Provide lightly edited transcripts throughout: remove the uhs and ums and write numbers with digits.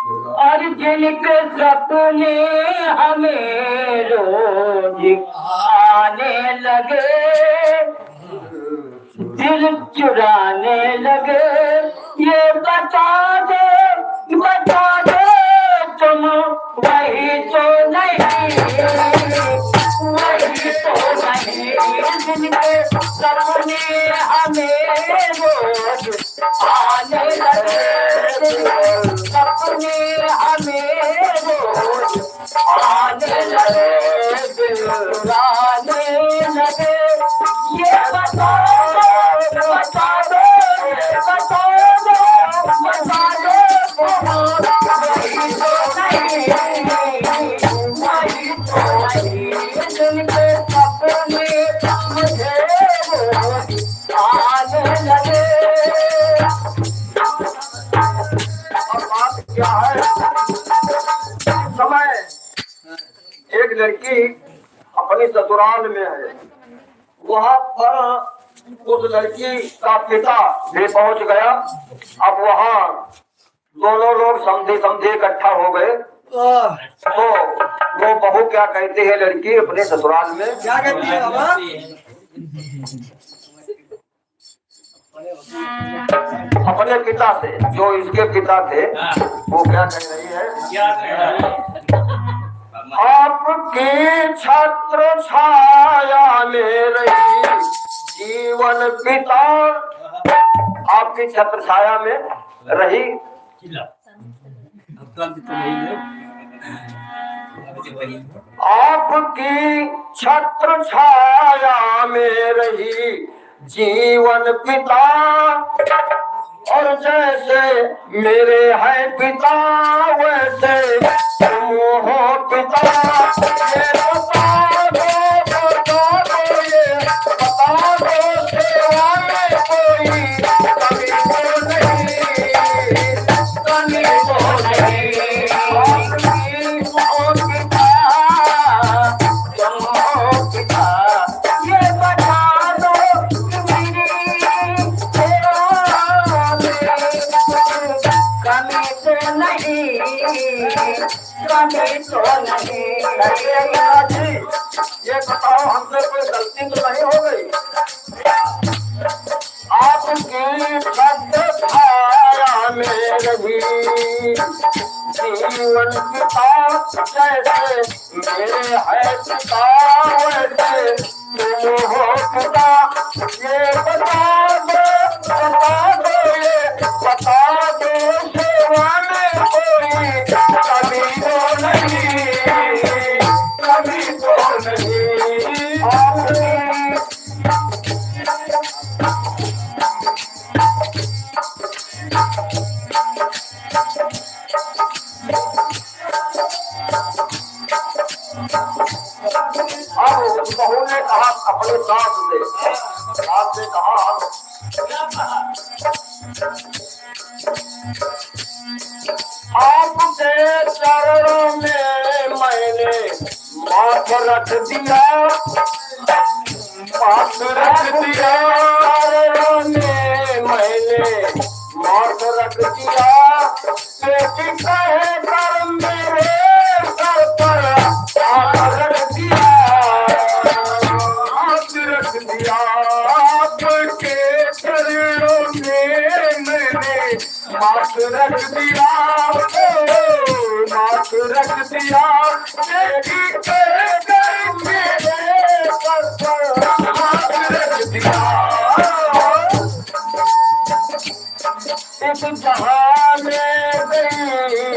और जिनके सपने हमें रोज आने लगे, दिल चुराने लगे, ये बता दे तुम वही तो नहीं, वही तो नहीं जिनके सपने हमें रोज आने लगे, सपने हमें रोज आने लगे, दिल आने लगे, ये बता दो बता दो बता दो बता दो वही तो नहीं, वही तो नहीं जिनके सपने मुझे रोज आने लगे। अब बात क्या है, समय एक लड़की अपनी ससुराल में है, वहां पर उस लड़की का पिता भी पहुंच गया। अब वहां दोनों लोग समझे इकट्ठा हो गए। तो वो बहू क्या कहती है लड़की अपने ससुराल में, क्या कहती है बाबा? अपने पिता से, जो इसके पिता थे, वो क्या कह रही है, आपकी छत्र छाया में रही जीवन पिता, आपकी छत्र छाया में रही, आपकी छत्र छाया में रही जीवन पिता, और जैसे मेरे है पिता वैसे तुम हो पिता, ये बता दो ये बता दो सेवा में कोई कमी तो नहीं, कमी तो नहीं, आपकी हो पिता तुम हो पिता, ये बता दो मेरी कमी तो नहीं, कमी तो नहीं। जी ये बताओ हमसे कोई गलती तो नहीं हो गई, आपकी छत्र छाया में रही जीवन पिता, जैसे मेरे है पिता वैसे तुम हो पिता, ये बता दो ये बता दो सेवा में कोई कमी तो नहीं, कमी तो नहीं, आपकी अब बहू ने कहा अपने सास से कहा आपके चरणों में मैंने माथ रख दिया, माथ रख दिया, चरणों में मैंने माथ रख दिया, बेटी कहे कर मेरे सर पर हाथ रख दिया, हाथ रख दिया, आपके चरणों में मैंने माथ रख दिया, माथ रख दिया, बेटी कहे कर मेरे सर पर हाथ रख दिया, इस जहां में गई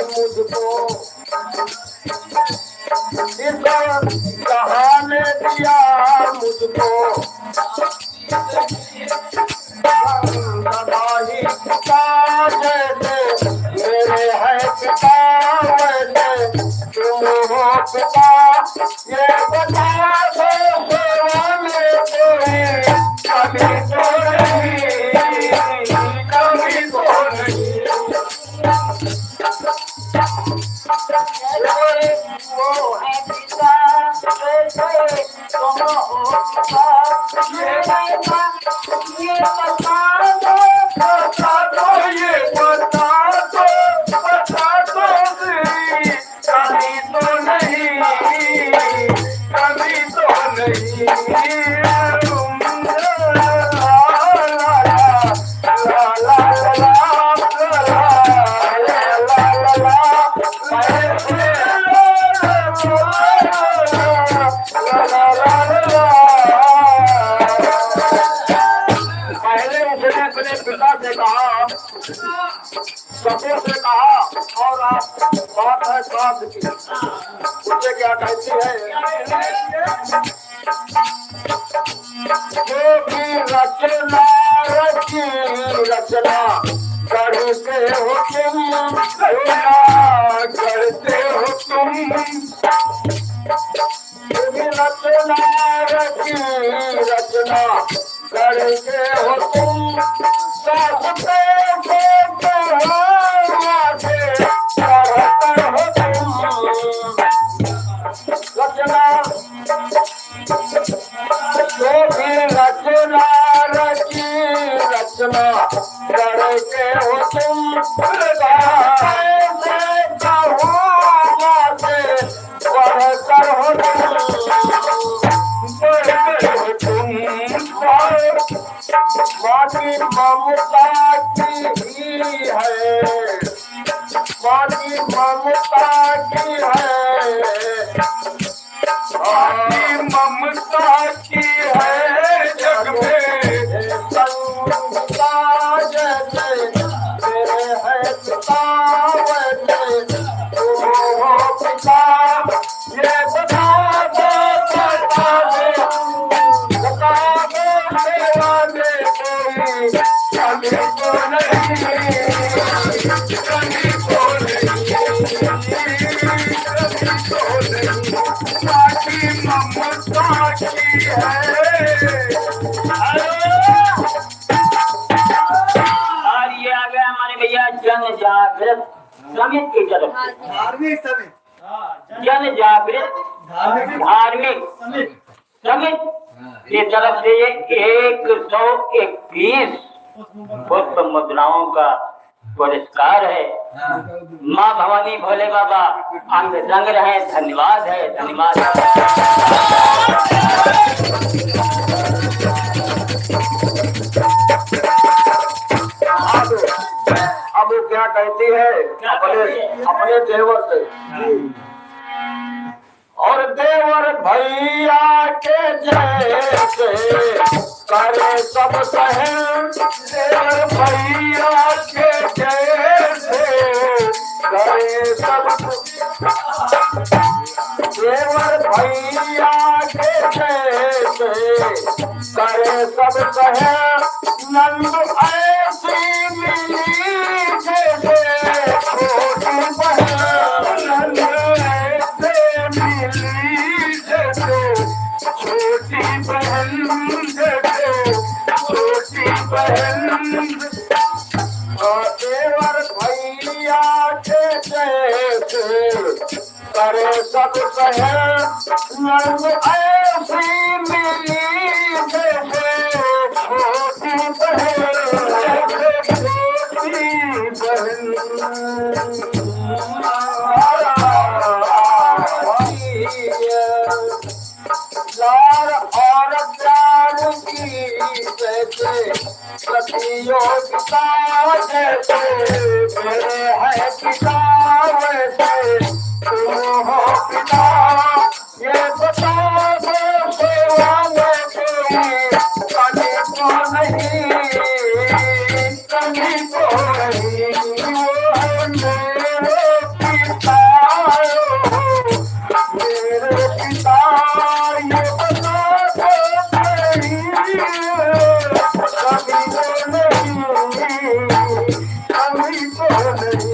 मुझको, इस जहां में दिया मुझको, ही पिता जैसे मेरे है पिता वैसे तुम हो पिता, ये बता दो सेवा में कोई कमी तो नहीं, कमी तो नहीं, वो है पिता वैसे तुम हो पिता, ये बता दो ये बता दो बता दो बात है साथ की। उसे क्या कहती है? जो भी रचना रची रचना करते हो तुम, करते हो तुम। जो भी रचना रची रचना करते हो तुम, साथ पे रचना जो भी रचना रची रचना करके हो तुम, बढ़कर हो तुम, बाकी ममता की ही है, बाकी ममता की है, ममता की है जग में संगता जैसे तेरे है पिता वैसे तुम हो पिता। ये बता दो बता दे सेवा दे कोई कभी को नहीं, कभी को नहीं, बाकी ममता की है। और ये आ गया हमारे भैया जन जागृत समिति की तरफ से, धार्मिक समिति, जन जागृत धार्मिक समिति की तरफ से ये 121 पुष्प मुद्राओं का पुरस्कार है। माँ भवानी भोले बाबा अंग संग रहे। धन्यवाद है, धन्यवाद। अब वो क्या कहती है अपने देवर से? और देवर भैया के जैसे करे सब सहन, देवर भैया के जैसे करे सब, देवर भैया के जैसे करे सब सहन। नंद ऐसी मिली जैसे छोटी बहन, नंद ऐसे मिली जैसे छोटी बहन, जैसे छोटी बहन। देवर भैया के जैसे करे सब सहन। नंद ऐसी मिली जैसे छोटी बहन, छोटी बहन। लार और प्यार की जैसे प्रतियोगिता, जैसे मेरे है पिता वैसे तुम हो पिता। ये बता दो सेवा में कोई कमी तो नहीं, कमी तो नहीं। वो है मेरे पिता, मेरे पिता। ये बता दो नहीं, कमी तो नहीं, कमी तो नहीं।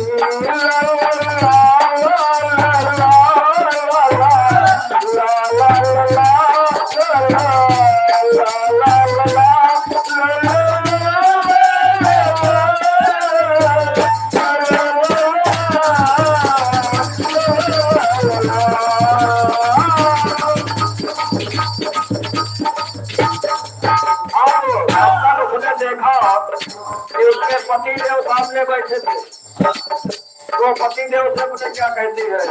देखा कि उसके पति देव सामने बैठे थे, तो पति देव से मुझे क्या कहती है?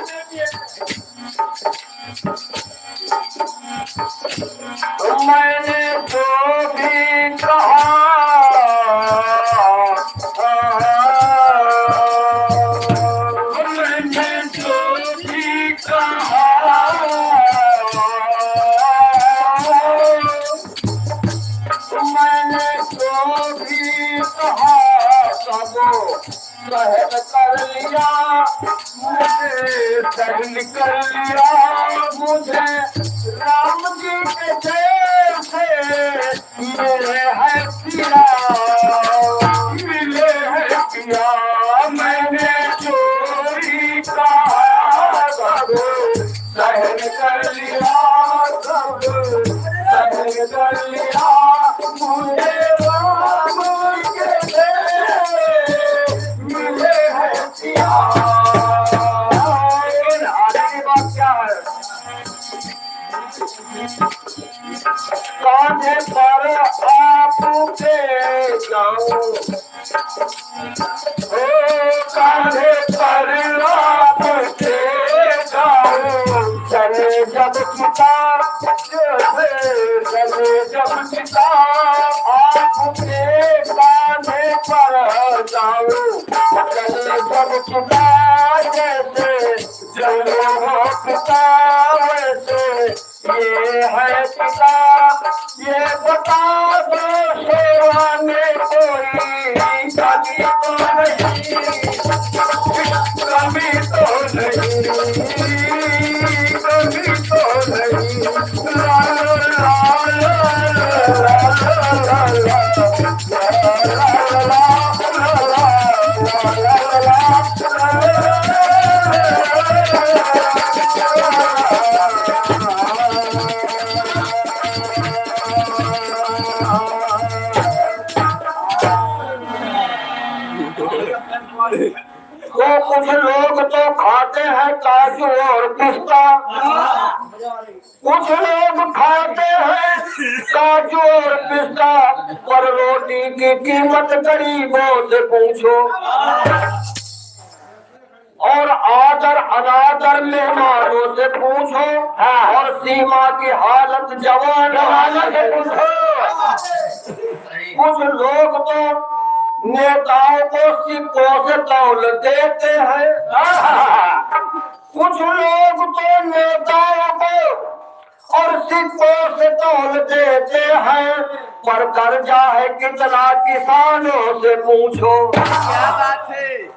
मैंने जो भी कहा मैंने जो भी कहा मैंने जो भी कहा सब सहन कर लिया। मुझे सहन कर लिया मुझे राम जी के जैसे मिले है पिया मैंने चोरी का सहन कर लिया सहन कर लिया मुझे राम के मिले है पिया। आगे की बात क्या है? कांधे पर आपके जाऊं कांधे पर आपके जाऊं चले जब पिता चले जब पिता आपके कांधे पर जाऊं चले जब पिता जैसे चलो हो पिता वैसे ये है पिता ये बता दो सेवा में कोई कमी तो नहीं कमी तो नहीं कमी तो नहीं ला ला तो कुछ लोग तो खाते हैं काजू और पिस्ता कुछ लोग खाते हैं काजू और पिस्ता पर रोटी की कीमत गरीबों से पूछो और आदर अनादर मेहमानों से पूछो और सीमा की हालत जवानों से पूछो। कुछ लोग तो नेताओं को सिक्कों से तौल देते हैं कुछ लोग तो नेताओं को और सिक्कों से तौल देते हैं पर कर्जा है कितना किसानों से पूछो। क्या बात है?